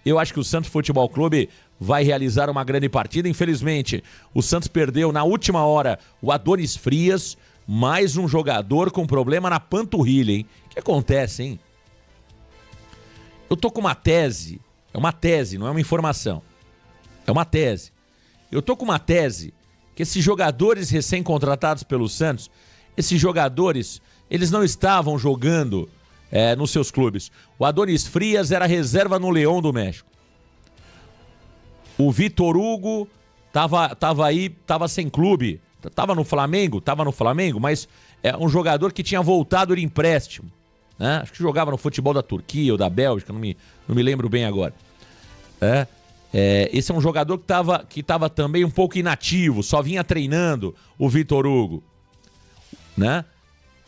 Eu acho que o Santos Futebol Clube vai realizar uma grande partida. Infelizmente, o Santos perdeu na última hora o Adonis Frias, mais um jogador com problema na panturrilha, hein? O que acontece, hein? Eu tô com uma tese, é uma tese, não é uma informação. É uma tese. Eu tô com uma tese que esses jogadores recém-contratados pelo Santos, esses jogadores, eles não estavam jogando nos seus clubes. O Adonis Frias era reserva no Leão do México. O Vitor Hugo tava sem clube. Tava no Flamengo, mas é um jogador que tinha voltado de empréstimo, né? Acho que jogava no futebol da Turquia ou da Bélgica, não me lembro bem agora. Esse é um jogador que tava também um pouco inativo, só vinha treinando o Vitor Hugo, né?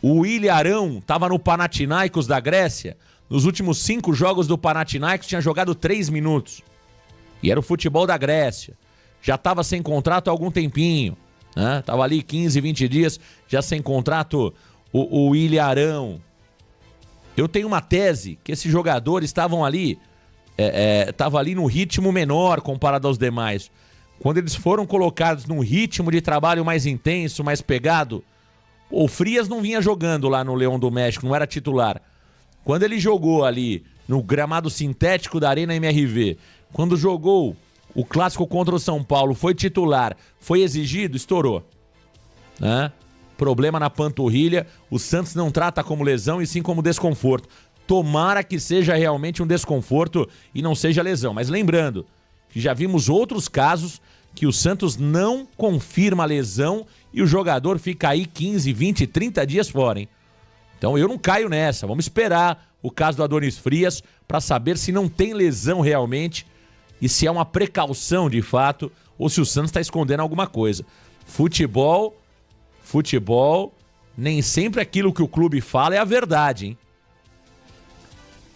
O William Arão estava no Panathinaikos da Grécia. Nos últimos 5 jogos do Panathinaikos tinha jogado 3 minutos. E era o futebol da Grécia. Já estava sem contrato há algum tempinho, né? Tava ali 15, 20 dias já sem contrato o William Arão. Eu tenho uma tese que esses jogadores estavam ali, tava ali no ritmo menor comparado aos demais. Quando eles foram colocados num ritmo de trabalho mais intenso, mais pegado, o Frias não vinha jogando lá no Leão do México, não era titular. Quando ele jogou ali no gramado sintético da Arena MRV, quando jogou o clássico contra o São Paulo, foi titular, foi exigido, estourou, né? Problema na panturrilha, o Santos não trata como lesão e sim como desconforto. Tomara que seja realmente um desconforto e não seja lesão. Mas lembrando que já vimos outros casos que o Santos não confirma a lesão e o jogador fica aí 15, 20, 30 dias fora, hein? Então eu não caio nessa. Vamos esperar o caso do Adonis Frias para saber se não tem lesão realmente e se é uma precaução de fato ou se o Santos está escondendo alguma coisa. Futebol, nem sempre aquilo que o clube fala é a verdade, hein?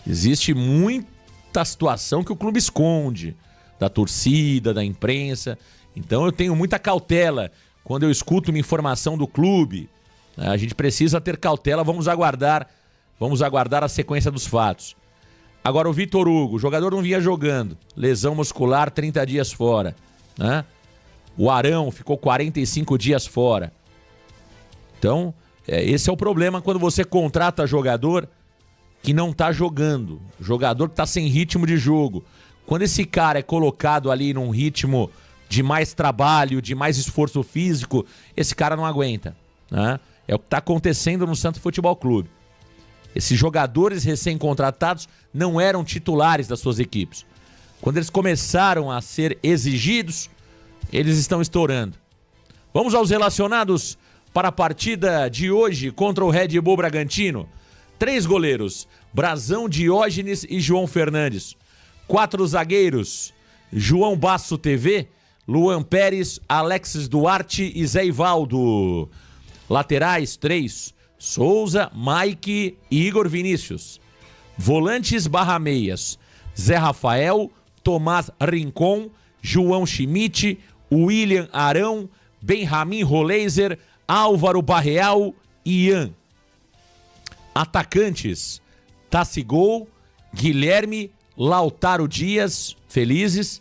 Existe muita situação que o clube esconde, da torcida, da imprensa. Então eu tenho muita cautela quando eu escuto uma informação do clube. A gente precisa ter cautela, vamos aguardar a sequência dos fatos. Agora o Vitor Hugo, o jogador não vinha jogando, lesão muscular, 30 dias fora, né? O Arão ficou 45 dias fora. Então, esse é o problema quando você contrata jogador que não tá jogando, jogador que tá sem ritmo de jogo. Quando esse cara é colocado ali num ritmo de mais trabalho, de mais esforço físico, esse cara não aguenta, né? É o que está acontecendo no Santos Futebol Clube. Esses jogadores recém-contratados não eram titulares das suas equipes. Quando eles começaram a ser exigidos, eles estão estourando. Vamos aos relacionados para a partida de hoje contra o Red Bull Bragantino. 3 goleiros, Brazão, Diógenes e João Fernandes. 4 zagueiros, João Basso TV, Luan Pérez, Alexis Duarte e Zé Ivaldo. Laterais, 3, Souza, Mike e Igor Vinícius. Volantes barra meias, Zé Rafael, Tomás Rincon, João Schmidt, William Arão, Benjamin Roleiser, Álvaro Barreal e Ian. Atacantes, Tassigol, Guilherme, Lautaro Dias, Felizes,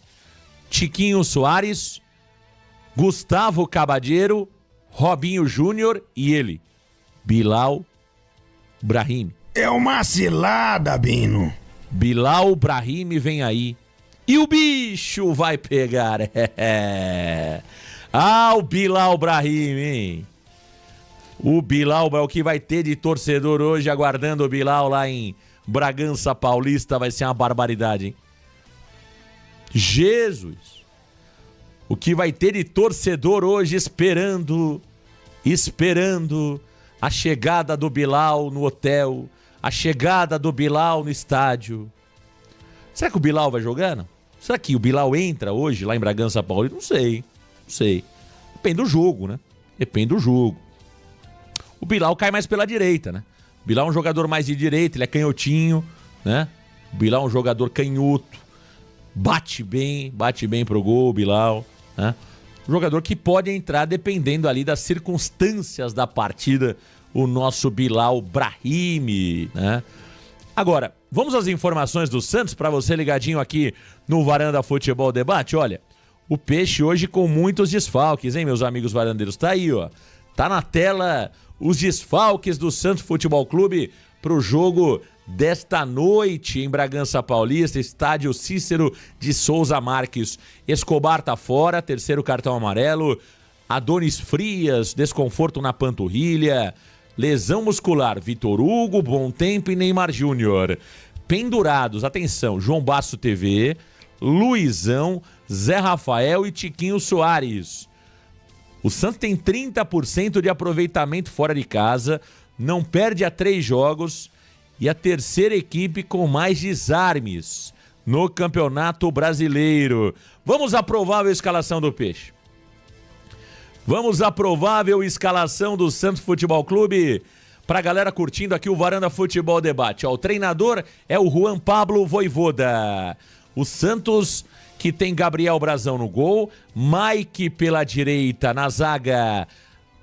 Tiquinho Soares, Gustavo Cabadeiro, Robinho Júnior e ele, Bilal Brahim. É uma cilada, Bino. Bilal Brahim vem aí. E o bicho vai pegar. O Bilal Brahim, hein? O Bilal é o que vai ter de torcedor hoje aguardando o Bilal lá em Bragança Paulista. Vai ser uma barbaridade, hein? Jesus! O que vai ter de torcedor hoje esperando a chegada do Bilal no hotel, a chegada do Bilal no estádio. Será que o Bilal vai jogar, não? Será que o Bilal entra hoje lá em Bragança Paulista? Não sei. Depende do jogo, né? O Bilal cai mais pela direita, né? O Bilal é um jogador mais de direita, ele é canhotinho, né? O Bilal é um jogador canhoto, bate bem pro gol, o Bilal, né? Um jogador que pode entrar dependendo ali das circunstâncias da partida, o nosso Bilal Brahim, né? Agora, vamos às informações do Santos, para você ligadinho aqui no Varanda Futebol Debate. Olha, o Peixe hoje com muitos desfalques, hein, meus amigos varandeiros? Tá aí, ó. Tá na tela os desfalques do Santos Futebol Clube pro jogo desta noite em Bragança Paulista, estádio Cícero de Souza Marques. Escobar tá fora, terceiro cartão amarelo. Adonis Frias, desconforto na panturrilha. Lesão muscular, Vitor Hugo, Bom Tempo e Neymar Júnior. Pendurados, atenção, João Basso TV, Luizão, Zé Rafael e Tiquinho Soares. O Santos tem 30% de aproveitamento fora de casa, não perde há 3 jogos e a terceira equipe com mais desarmes no Campeonato Brasileiro. Vamos à provável escalação do Peixe. Vamos à provável escalação do Santos Futebol Clube. Pra galera curtindo aqui o Varanda Futebol Debate. Ó, o treinador é o Juan Pablo Vojvoda. O Santos, que tem Gabriel Brazão no gol, Mike pela direita na zaga,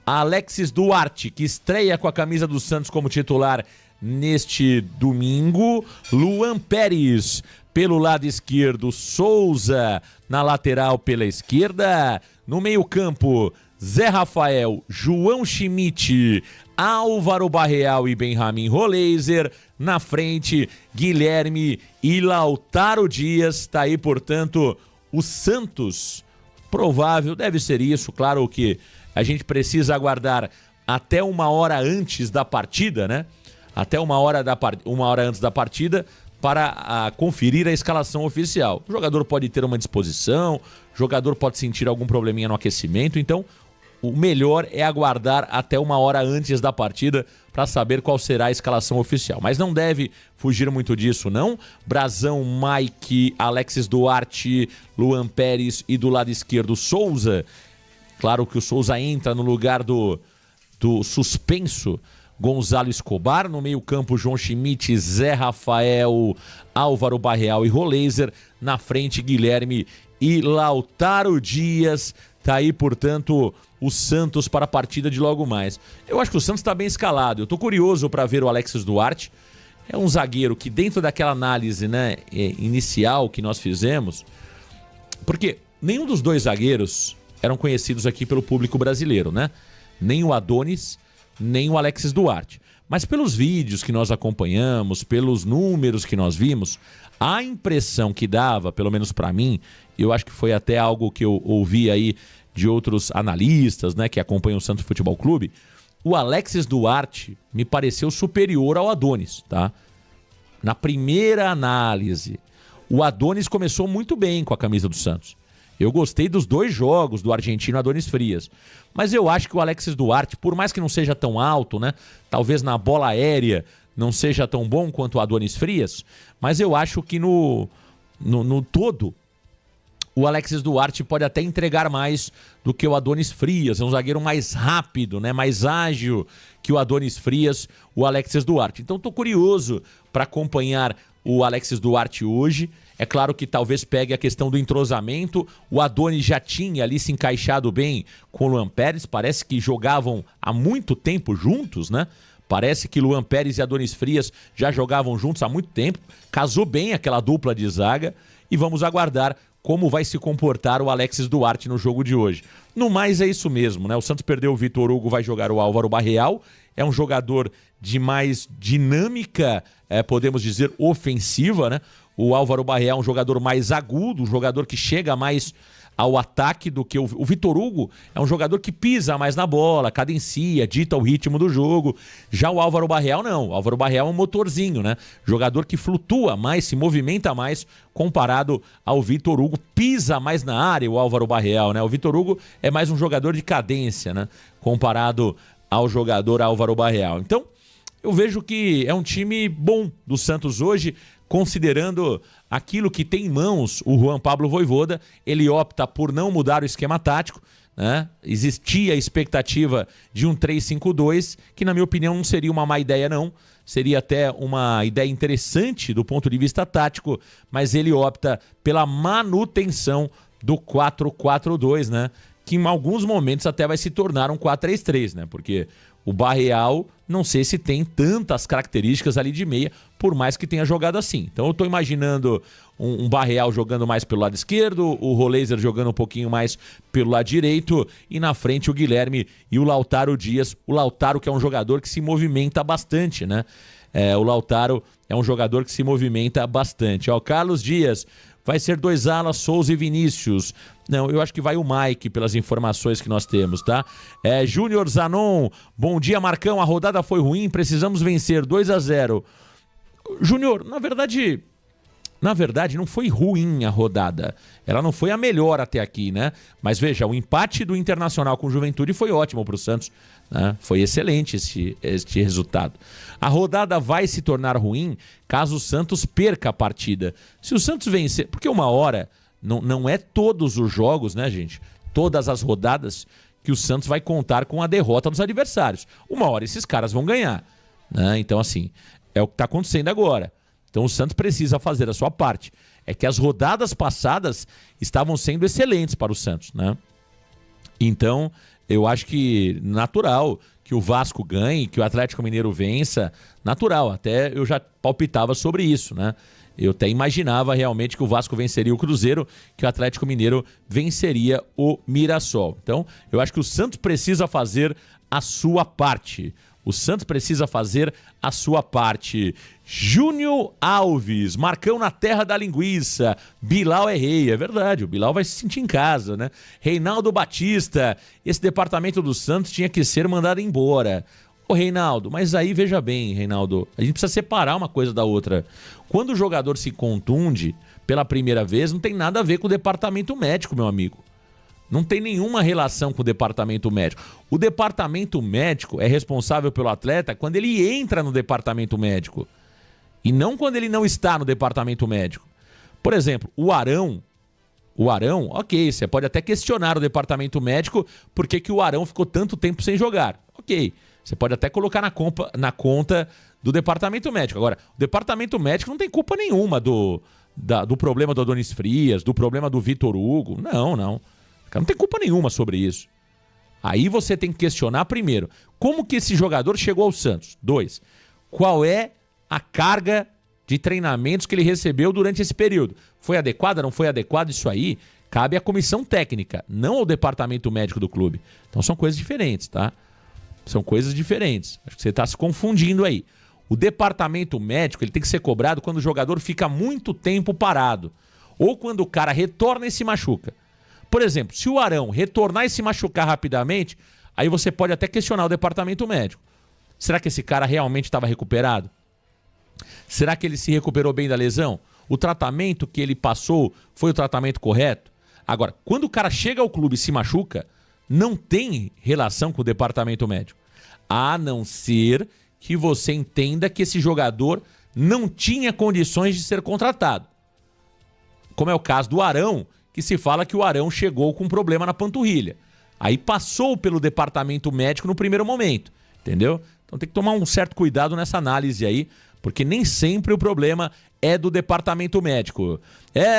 Alexis Duarte, que estreia com a camisa do Santos como titular neste domingo, Luan Pérez pelo lado esquerdo, Souza na lateral pela esquerda, no meio-campo, Zé Rafael, João Schmidt, Álvaro Barreal e Benjamin Roleiser. Na frente, Guilherme e Lautaro Dias. Tá aí, portanto, o Santos. Provável, deve ser isso. Claro que a gente precisa aguardar até 1 hora antes da partida, né? Até 1 hora antes da partida para conferir a escalação oficial. O jogador pode ter uma disposição, o jogador pode sentir algum probleminha no aquecimento, então o melhor é aguardar até 1 hora antes da partida para saber qual será a escalação oficial. Mas não deve fugir muito disso, não. Brazão, Mike, Alexis Duarte, Luan Pérez e do lado esquerdo Souza. Claro que o Souza entra no lugar do suspenso Gonzalo Escobar. No meio-campo, João Schmidt, Zé Rafael, Álvaro Barreal e Roleiser. Na frente, Guilherme e Lautaro Dias. Tá aí, portanto, o Santos para a partida de logo mais. Eu acho que o Santos está bem escalado. Eu tô curioso para ver o Alexis Duarte. É um zagueiro que, dentro daquela análise, né, inicial que nós fizemos, porque nenhum dos dois zagueiros eram conhecidos aqui pelo público brasileiro, né? Nem o Adonis, nem o Alexis Duarte. Mas pelos vídeos que nós acompanhamos, pelos números que nós vimos, a impressão que dava, pelo menos para mim, eu acho que foi até algo que eu ouvi aí de outros analistas, né, que acompanham o Santos Futebol Clube, o Alexis Duarte me pareceu superior ao Adonis, tá? Na primeira análise, o Adonis começou muito bem com a camisa do Santos. Eu gostei dos 2 jogos do argentino Adonis Frias. Mas eu acho que o Alexis Duarte, por mais que não seja tão alto, né? Talvez na bola aérea não seja tão bom quanto o Adonis Frias, mas eu acho que no todo o Alexis Duarte pode até entregar mais do que o Adonis Frias. É um zagueiro mais rápido, né? Mais ágil que o Adonis Frias, o Alexis Duarte. Então tô curioso para acompanhar o Alexis Duarte hoje. É claro que talvez pegue a questão do entrosamento. O Adonis já tinha ali se encaixado bem com o Luan Pérez. Parece que jogavam há muito tempo juntos, né? Parece que Luan Pérez e Adonis Frias já jogavam juntos há muito tempo. Casou bem aquela dupla de zaga. E vamos aguardar como vai se comportar o Alexis Duarte no jogo de hoje. No mais é isso mesmo, né? O Santos perdeu o Vitor Hugo, vai jogar o Álvaro Barreal. É um jogador de mais dinâmica, podemos dizer, ofensiva, né? O Álvaro Barreal é um jogador mais agudo, um jogador que chega mais ao ataque do que o Vitor Hugo. É um jogador que pisa mais na bola, cadencia, dita o ritmo do jogo. Já o Álvaro Barreal não. O Álvaro Barreal é um motorzinho, né? Jogador que flutua mais, se movimenta mais comparado ao Vitor Hugo. Pisa mais na área o Álvaro Barreal, né? O Vitor Hugo é mais um jogador de cadência, né? Comparado ao jogador Álvaro Barreal. Então, eu vejo que é um time bom do Santos hoje, considerando aquilo que tem em mãos o Juan Pablo Vojvoda. Ele opta por não mudar o esquema tático, né? Existia a expectativa de um 3-5-2, que na minha opinião não seria uma má ideia não, seria até uma ideia interessante do ponto de vista tático, mas ele opta pela manutenção do 4-4-2, né? Que em alguns momentos até vai se tornar um 4-3-3, né? Porque O Barreal, não sei se tem tantas características ali de meia, por mais que tenha jogado assim. Então eu tô imaginando um Barreal jogando mais pelo lado esquerdo, o Roleiser jogando um pouquinho mais pelo lado direito, e na frente o Guilherme e o Lautaro Dias. O Lautaro, que é um jogador que se movimenta bastante, né? O Lautaro é um jogador que se movimenta bastante. Ó, Carlos Dias, vai ser 2 alas, Souza e Vinícius. Não, eu acho que vai o Mike, pelas informações que nós temos, tá? Júnior Zanon, bom dia, Marcão. A rodada foi ruim, precisamos vencer 2-0. Júnior, na verdade, não foi ruim a rodada. Ela não foi a melhor até aqui, né? Mas veja, o empate do Internacional com o Juventude foi ótimo para o Santos, né? Foi excelente este resultado. A rodada vai se tornar ruim caso o Santos perca a partida. Se o Santos vencer... Porque uma hora, não é todos os jogos, né, gente? Todas as rodadas que o Santos vai contar com a derrota dos adversários. Uma hora esses caras vão ganhar, né? Então, assim, é o que está acontecendo agora. Então o Santos precisa fazer a sua parte. É que as rodadas passadas estavam sendo excelentes para o Santos, né? Então, eu acho que natural que o Vasco ganhe, que o Atlético Mineiro vença, natural. Até eu já palpitava sobre isso, né? Eu até imaginava realmente que o Vasco venceria o Cruzeiro, que o Atlético Mineiro venceria o Mirassol. Então, eu acho que o Santos precisa fazer a sua parte. O Santos precisa fazer a sua parte. Júnior Alves, Marcão na terra da linguiça. Bilal é rei, é verdade. O Bilal vai se sentir em casa, né? Reinaldo Batista, esse departamento do Santos tinha que ser mandado embora. Ô Reinaldo, mas aí veja bem, Reinaldo, a gente precisa separar uma coisa da outra. Quando o jogador se contunde pela primeira vez, não tem nada a ver com o departamento médico, meu amigo. Não tem nenhuma relação com o departamento médico. O departamento médico é responsável pelo atleta quando ele entra no departamento médico. E não quando ele não está no departamento médico. Por exemplo, o Arão, ok, você pode até questionar o departamento médico por que o Arão ficou tanto tempo sem jogar. Ok, você pode até colocar na conta do departamento médico. Agora, o departamento médico não tem culpa nenhuma do problema do Adonis Frias, do problema do Vitor Hugo. Não. Não tem culpa nenhuma sobre isso. Aí você tem que questionar primeiro, como que esse jogador chegou ao Santos? 2, qual é a carga de treinamentos que ele recebeu durante esse período? Foi adequada, não foi adequada? Isso aí cabe à comissão técnica, não ao departamento médico do clube. Então são coisas diferentes, tá? São coisas diferentes. Acho que você está se confundindo aí. O departamento médico ele tem que ser cobrado quando o jogador fica muito tempo parado. Ou quando o cara retorna e se machuca. Por exemplo, se o Arão retornar e se machucar rapidamente, aí você pode até questionar o departamento médico. Será que esse cara realmente estava recuperado? Será que ele se recuperou bem da lesão? O tratamento que ele passou foi o tratamento correto? Agora, quando o cara chega ao clube e se machuca, não tem relação com o departamento médico. A não ser que você entenda que esse jogador não tinha condições de ser contratado. Como é o caso do Arão, que se fala que o Arão chegou com um problema na panturrilha. Aí passou pelo departamento médico no primeiro momento, entendeu? Então tem que tomar um certo cuidado nessa análise aí, porque nem sempre o problema é do departamento médico.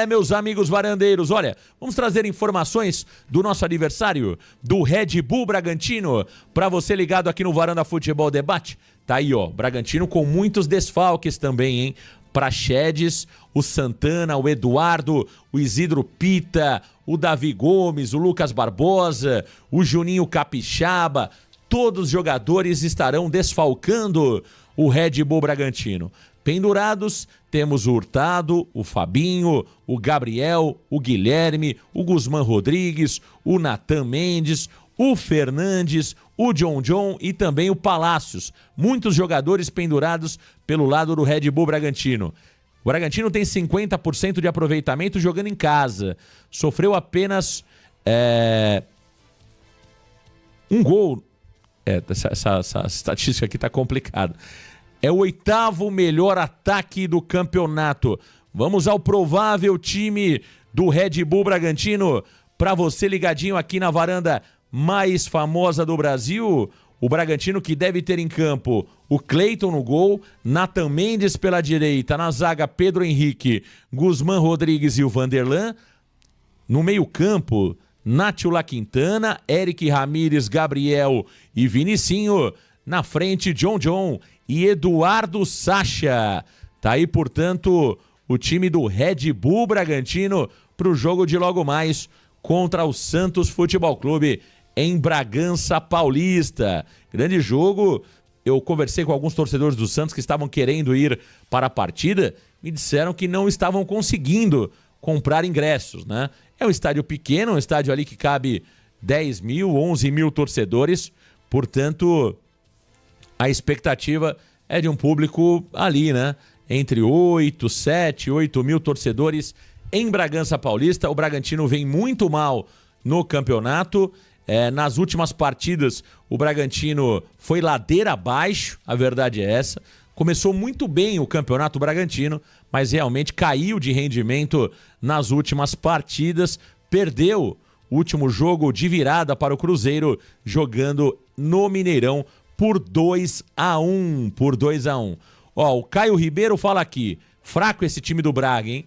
Meus amigos varandeiros, olha, vamos trazer informações do nosso aniversário do Red Bull Bragantino, para você ligado aqui no Varanda Futebol Debate. Tá aí, ó, Bragantino com muitos desfalques também, hein? Praxedes, o Santana, o Eduardo, o Isidro Pita, o Davi Gomes, o Lucas Barbosa, o Juninho Capixaba, todos os jogadores estarão desfalcando o Red Bull Bragantino. Pendurados, temos o Hurtado, o Fabinho, o Gabriel, o Guilherme, o Guzmán Rodrigues, o Natan Mendes, o Fernandes, o John e também o Palácios. Muitos jogadores pendurados pelo lado do Red Bull Bragantino. O Bragantino tem 50% de aproveitamento jogando em casa. Sofreu apenas um gol. Essa estatística aqui tá complicada. É o 8º melhor ataque do campeonato. Vamos ao provável time do Red Bull Bragantino. Para você ligadinho aqui na varanda mais famosa do Brasil, o Bragantino que deve ter em campo o Cleiton no gol, Natan Mendes pela direita, na zaga Pedro Henrique, Guzmán Rodrigues e o Vanderlan. No meio campo, Nátio La Quintana, Eric Ramírez, Gabriel e Vinicinho. Na frente, John e Eduardo Sacha. Tá aí, portanto, o time do Red Bull Bragantino para o jogo de logo mais contra o Santos Futebol Clube em Bragança Paulista. Grande jogo. Eu conversei com alguns torcedores do Santos que estavam querendo ir para a partida, me disseram que não estavam conseguindo comprar ingressos, né? É um estádio pequeno, um estádio ali que cabe 10 mil, 11 mil torcedores, portanto, a expectativa é de um público ali, né? Entre 8, 7, 8 mil torcedores em Bragança Paulista. O Bragantino vem muito mal no campeonato. Nas últimas partidas, o Bragantino foi ladeira abaixo, a verdade é essa. Começou muito bem o campeonato Bragantino, mas realmente caiu de rendimento nas últimas partidas. Perdeu o último jogo de virada para o Cruzeiro, jogando no Mineirão por 2-1. Ó, o Caio Ribeiro fala aqui, fraco esse time do Braga, hein?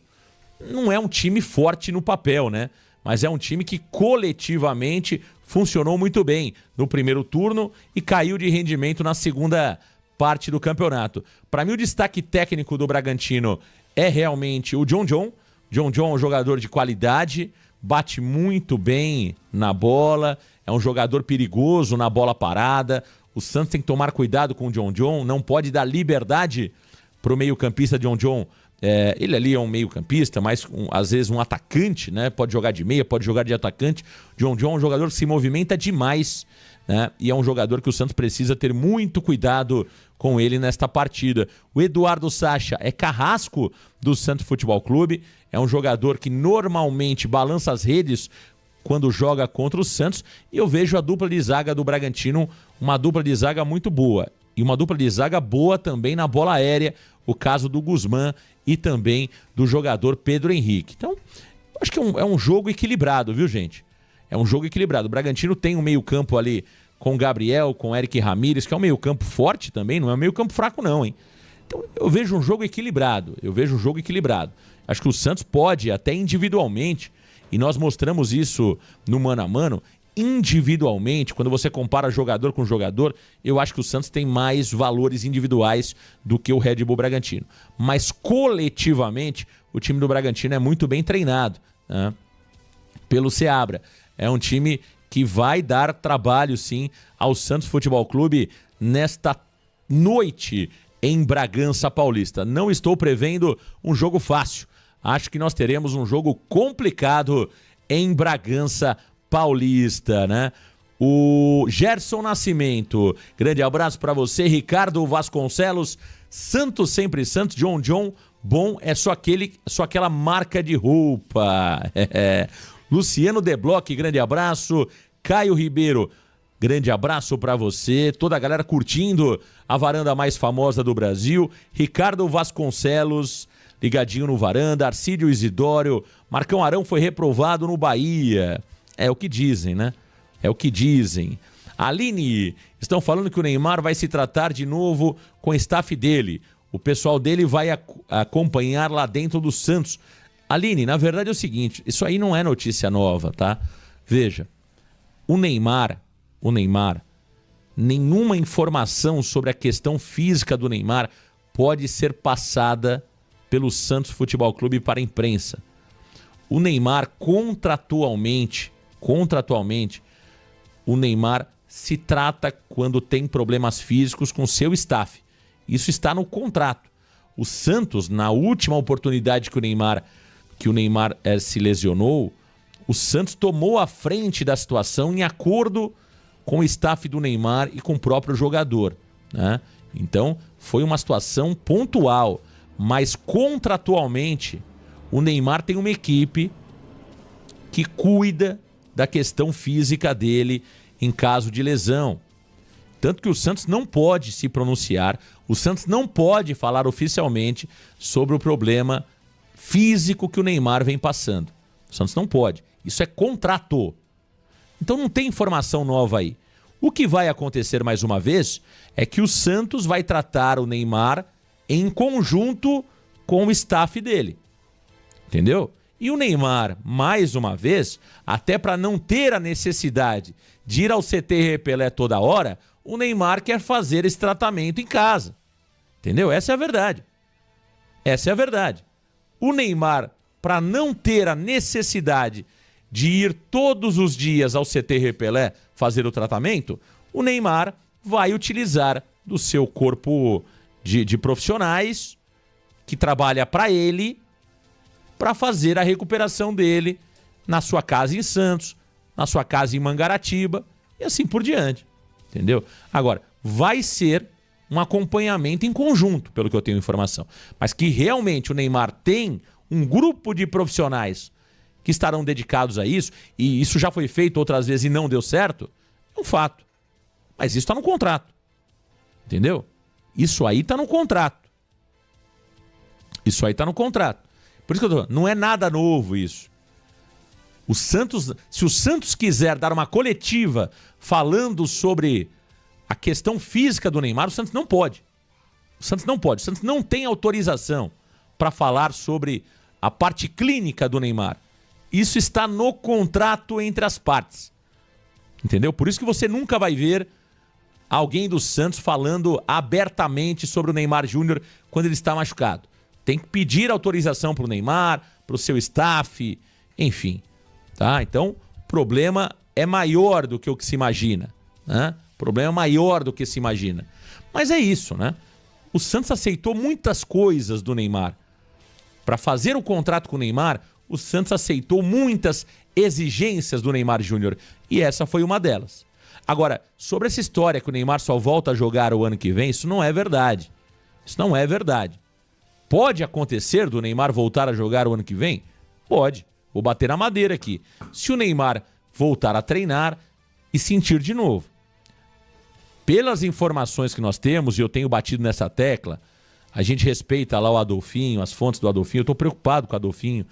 Não é um time forte no papel, né? Mas é um time que coletivamente funcionou muito bem no primeiro turno e caiu de rendimento na segunda parte do campeonato. Para mim, o destaque técnico do Bragantino é realmente o John. John é um jogador de qualidade, bate muito bem na bola, é um jogador perigoso na bola parada. O Santos tem que tomar cuidado com o John, não pode dar liberdade para o meio-campista John. Ele ali é um meio-campista, mas às vezes um atacante, né? Pode jogar de meia, pode jogar de atacante. John é um jogador que se movimenta demais, né? E é um jogador que o Santos precisa ter muito cuidado com ele nesta partida. O Eduardo Sacha é carrasco do Santos Futebol Clube, é um jogador que normalmente balança as redes quando joga contra o Santos, e eu vejo a dupla de zaga do Bragantino uma dupla de zaga muito boa, e uma dupla de zaga boa também na bola aérea, o caso do Guzmán e também do jogador Pedro Henrique. Então, acho que é um jogo equilibrado, viu, gente? É um jogo equilibrado. O Bragantino tem um meio-campo ali com o Gabriel, com o Eric Ramírez, que é um meio-campo forte também, não é um meio-campo fraco não, hein? Então, eu vejo um jogo equilibrado. Acho que o Santos pode, até individualmente, e nós mostramos isso no mano a mano, individualmente, quando você compara jogador com jogador, eu acho que o Santos tem mais valores individuais do que o Red Bull Bragantino. Mas coletivamente, o time do Bragantino é muito bem treinado, né? Pelo Seabra. É um time que vai dar trabalho, sim, ao Santos Futebol Clube nesta noite em Bragança Paulista. Não estou prevendo um jogo fácil. Acho que nós teremos um jogo complicado em Bragança Paulista, né? O Gerson Nascimento, grande abraço para você. Ricardo Vasconcelos, Santos sempre Santos. John, bom é só aquela marca de roupa. Luciano Deblock, grande abraço. Caio Ribeiro, grande abraço para você. Toda a galera curtindo a varanda mais famosa do Brasil. Ricardo Vasconcelos, ligadinho no varanda. Arcídio Isidório, Marcão Arão foi reprovado no Bahia. É o que dizem, né? É o que dizem. Aline, estão falando que o Neymar vai se tratar de novo com o staff dele. O pessoal dele vai acompanhar lá dentro do Santos. Aline, na verdade é o seguinte, isso aí não é notícia nova, tá? Veja, o Neymar, nenhuma informação sobre a questão física do Neymar pode ser passada pelo Santos Futebol Clube para a imprensa. O Neymar, contratualmente, o Neymar se trata quando tem problemas físicos com seu staff. Isso está no contrato. O Santos, na última oportunidade que o Neymar se lesionou, o Santos tomou a frente da situação em acordo com o staff do Neymar e com o próprio jogador, né? Então, foi uma situação pontual, mas contratualmente, o Neymar tem uma equipe que cuida da questão física dele em caso de lesão. Tanto que o Santos não pode se pronunciar, o Santos não pode falar oficialmente sobre o problema físico que o Neymar vem passando. O Santos não pode. Isso é contrato. Então não tem informação nova aí. O que vai acontecer mais uma vez é que o Santos vai tratar o Neymar em conjunto com o staff dele. Entendeu? E o Neymar, mais uma vez, até para não ter a necessidade de ir ao CT Pelé toda hora, o Neymar quer fazer esse tratamento em casa. Entendeu? Essa é a verdade. Essa é a verdade. O Neymar, para não ter a necessidade de ir todos os dias ao CT Repelé fazer o tratamento, o Neymar vai utilizar do seu corpo de profissionais que trabalha para ele, para fazer a recuperação dele na sua casa em Santos, na sua casa em Mangaratiba e assim por diante. Entendeu? Agora, vai ser um acompanhamento em conjunto, pelo que eu tenho informação. Mas que realmente o Neymar tem um grupo de profissionais que estarão dedicados a isso, e isso já foi feito outras vezes e não deu certo, é um fato. Mas isso está no contrato. Entendeu? Isso aí está no contrato. Isso aí está no contrato. Por isso que eu tô falando, não é nada novo isso. O Santos, se o Santos quiser dar uma coletiva falando sobre a questão física do Neymar, o Santos não pode. O Santos não pode. O Santos não tem autorização para falar sobre a parte clínica do Neymar. Isso está no contrato entre as partes. Entendeu? Por isso que você nunca vai ver alguém do Santos falando abertamente sobre o Neymar Júnior quando ele está machucado. Tem que pedir autorização para o Neymar, para o seu staff, enfim. Tá? Então, o problema é maior do que o que se imagina, né? O problema é maior do que se imagina. Mas é isso, né? O Santos aceitou muitas coisas do Neymar. Para fazer o contrato com o Neymar, o Santos aceitou muitas exigências do Neymar Júnior. E essa foi uma delas. Agora, sobre essa história que o Neymar só volta a jogar o ano que vem, isso não é verdade. Isso não é verdade. Pode acontecer do Neymar voltar a jogar o ano que vem? Pode. Vou bater na madeira aqui. Se o Neymar voltar a treinar e sentir de novo. Pelas informações que nós temos, e eu tenho batido nessa tecla, a gente respeita lá o Adolfinho, as fontes do Adolfinho. Eu estou preocupado com o Adolfinho.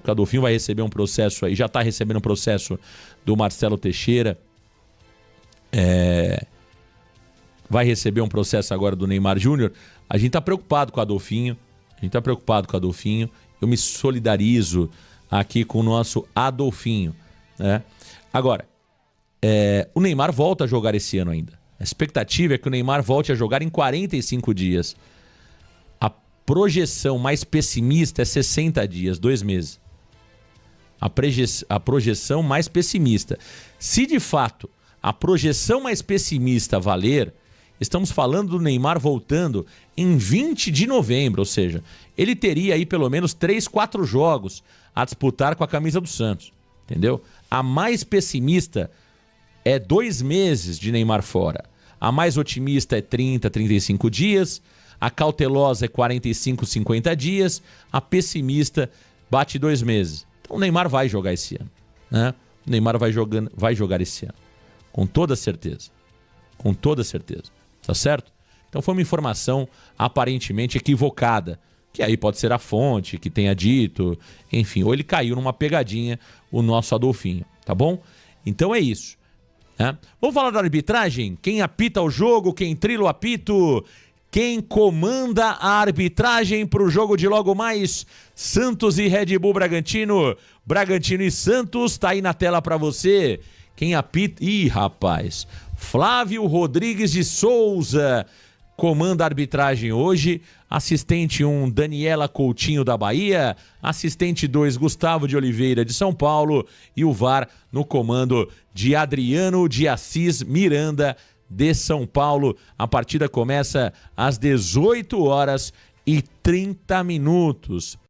O Adolfinho vai receber um processo aí, já está recebendo um processo do Marcelo Teixeira. Vai receber um processo agora do Neymar Júnior. A gente está preocupado com o Adolfinho. Eu me solidarizo aqui com o nosso Adolfinho, né? Agora, o Neymar volta a jogar esse ano ainda. A expectativa é que o Neymar volte a jogar em 45 dias. A projeção mais pessimista é 60 dias, 2 meses. A projeção mais pessimista. Se de fato a projeção mais pessimista valer, estamos falando do Neymar voltando em 20 de novembro, ou seja, ele teria aí pelo menos 3, 4 jogos a disputar com a camisa do Santos, entendeu? A mais pessimista é 2 meses de Neymar fora. A mais otimista é 30, 35 dias. A cautelosa é 45, 50 dias. A pessimista bate 2 meses. Então o Neymar vai jogar esse ano, né? O Neymar vai jogar esse ano. Com toda certeza. Com toda certeza. Tá certo? Então foi uma informação aparentemente equivocada. Que aí pode ser a fonte que tenha dito. Enfim, ou ele caiu numa pegadinha, o nosso Adolfinho. Tá bom? Então é isso. Vamos falar da arbitragem? Quem apita o jogo, quem trila o apito, quem comanda a arbitragem para o jogo de logo mais, Santos e Red Bull Bragantino. Bragantino e Santos, tá aí na tela para você. Quem apita... Ih, rapaz. Flávio Rodrigues de Souza comanda a arbitragem hoje. Assistente 1, Daniela Coutinho da Bahia. Assistente 2, Gustavo de Oliveira de São Paulo. E o VAR no comando de Adriano de Assis Miranda de São Paulo. A partida começa às 18h30.